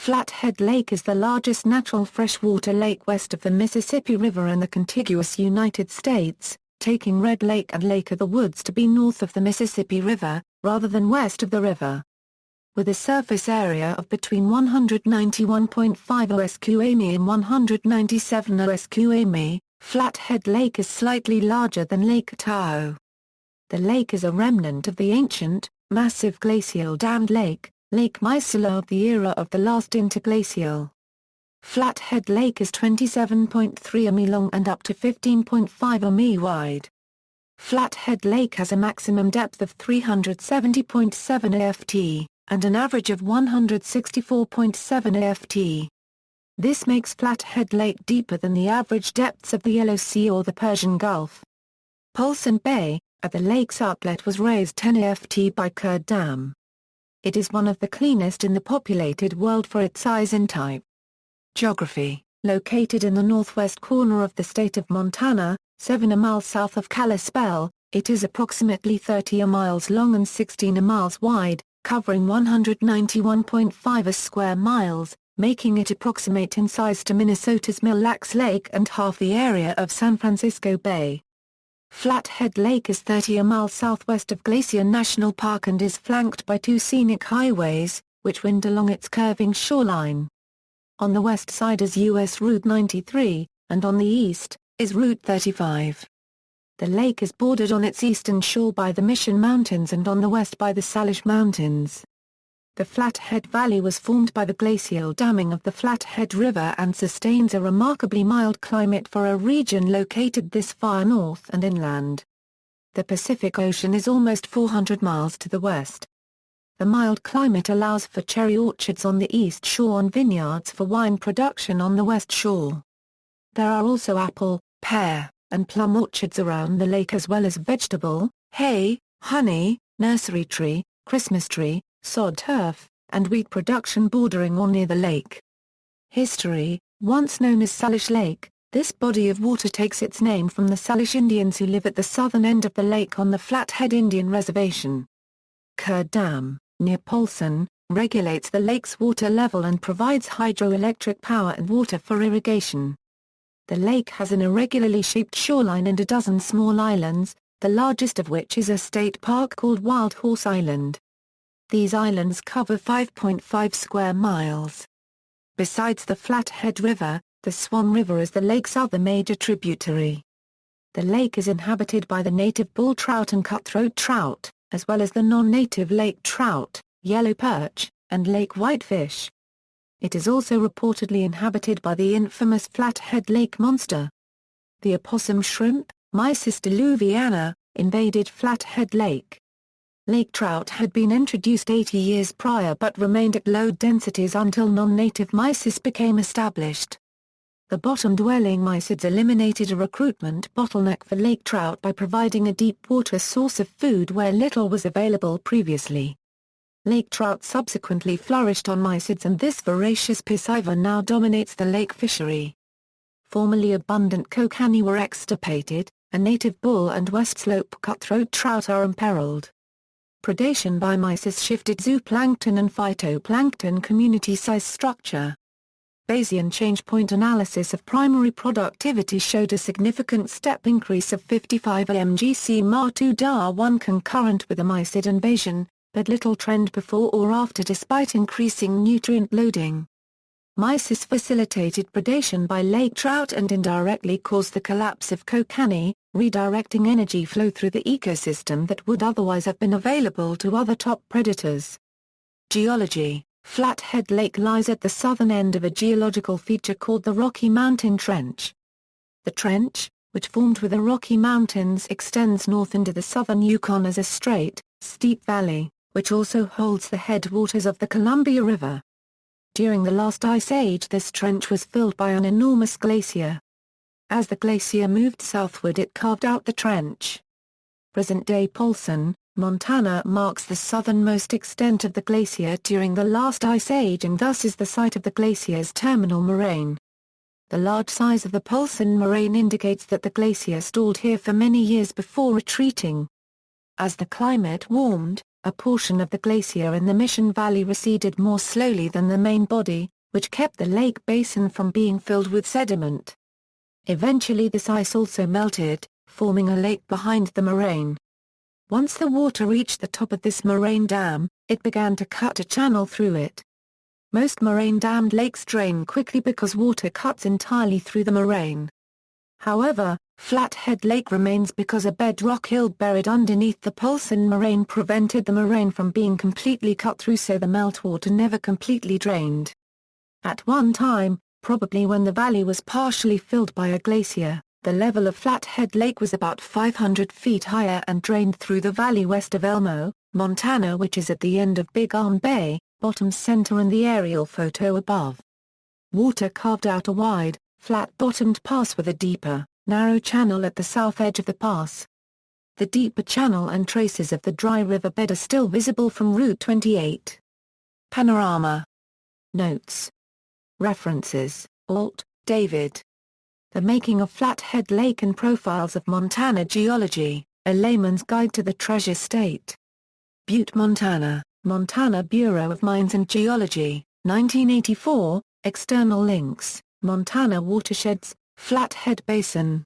Flathead Lake is the largest natural freshwater lake west of the Mississippi River in the contiguous United States, taking Red Lake and Lake of the Woods to be north of the Mississippi River, rather than west of the river. With a surface area of between 191.5 osq and 197 osq, Flathead Lake is slightly larger than Lake Tahoe. The lake is a remnant of the ancient, massive glacial dammed lake, Lake Missoula of the era of the last interglacial. Flathead Lake is 27.3 mi long and up to 15.5 mi wide. Flathead Lake has a maximum depth of 370.7 eft̆, and an average of 164.7 eft̆. This makes Flathead Lake deeper than the average depths of the Yellow Sea or the Persian Gulf. Polson Bay, at the lake's outlet, was raised 10 eft̆ by Kerr Dam. It is one of the cleanest in the populated world for its size and type. Geography: located in the northwest corner of the state of Montana, 7 miles south of Kalispell, it is approximately 30 miles long and 16 miles wide, covering 191.5 square miles, making it approximate in size to Minnesota's Mille Lacs Lake and half the area of San Francisco Bay. Flathead Lake is 30 miles southwest of Glacier National Park and is flanked by 2 scenic highways, which wind along its curving shoreline. On the west side is US Route 93, and on the east, is Route 35. The lake is bordered on its eastern shore by the Mission Mountains and on the west by the Salish Mountains. The Flathead Valley was formed by the glacial damming of the Flathead River and sustains a remarkably mild climate for a region located this far north and inland. The Pacific Ocean is almost 400 miles to the west. The mild climate allows for cherry orchards on the east shore and vineyards for wine production on the west shore. There are also apple, pear, and plum orchards around the lake, as well as vegetable, hay, honey, nursery tree, Christmas tree, sod turf, and wheat production bordering or near the lake. History: once known as Salish Lake, this body of water takes its name from the Salish Indians who live at the southern end of the lake on the Flathead Indian Reservation. Kerr Dam, near Polson, regulates the lake's water level and provides hydroelectric power and water for irrigation. The lake has an irregularly shaped shoreline and a dozen small islands, the largest of which is a state park called Wild Horse Island. These islands cover 5.5 square miles. Besides the Flathead River, the Swan River is the lake's other major tributary. The lake is inhabited by the native bull trout and cutthroat trout, as well as the non-native lake trout, yellow perch, and lake whitefish. It is also reportedly inhabited by the infamous Flathead Lake monster. The opossum shrimp, Mysis diluviana, invaded Flathead Lake. Lake trout had been introduced 80 years prior but remained at low densities until non-native mysis became established. The bottom-dwelling mysids eliminated a recruitment bottleneck for lake trout by providing a deep-water source of food where little was available previously. Lake trout subsequently flourished on mysids, and this voracious pisciver now dominates the lake fishery. Formerly abundant kokanee were extirpated, and native bull and west slope cutthroat trout are imperiled. Predation by mysis shifted zooplankton and phytoplankton community size structure. Bayesian change-point analysis of primary productivity showed a significant step increase of 55 mgc Ma2 Da1 concurrent with a mysid invasion, but little trend before or after despite increasing nutrient loading. Mysis facilitated predation by lake trout and indirectly caused the collapse of kokanee, redirecting energy flow through the ecosystem that would otherwise have been available to other top predators. Geology: Flathead Lake lies at the southern end of a geological feature called the Rocky Mountain Trench. The trench, which formed with the Rocky Mountains, extends north into the southern Yukon as a straight, steep valley, which also holds the headwaters of the Columbia River. During the last ice age, this trench was filled by an enormous glacier. As the glacier moved southward, it carved out the trench. Present-day Polson, Montana marks the southernmost extent of the glacier during the last ice age and thus is the site of the glacier's terminal moraine. The large size of the Polson moraine indicates that the glacier stalled here for many years before retreating. As the climate warmed, a portion of the glacier in the Mission Valley receded more slowly than the main body, which kept the lake basin from being filled with sediment. Eventually this ice also melted, forming a lake behind the moraine. Once the water reached the top of this moraine dam, it began to cut a channel through it. Most moraine-dammed lakes drain quickly because water cuts entirely through the moraine. However, Flathead Lake remains because a bedrock hill buried underneath the Polson moraine prevented the moraine from being completely cut through, so the meltwater never completely drained. At one time, probably when the valley was partially filled by a glacier, the level of Flathead Lake was about 500 feet higher and drained through the valley west of Elmo, Montana, which is at the end of Big Arm Bay, bottom center in the aerial photo above. Water carved out a wide, flat-bottomed pass with a deeper, narrow channel at the south edge of the pass. The deeper channel and traces of the dry riverbed are still visible from Route 28. Panorama. Notes. References: Alt, David. The Making of Flathead Lake and Profiles of Montana Geology, A Layman's Guide to the Treasure State. Butte, Montana, Montana Bureau of Mines and Geology, 1984, external links, Montana Watersheds, Flathead Basin.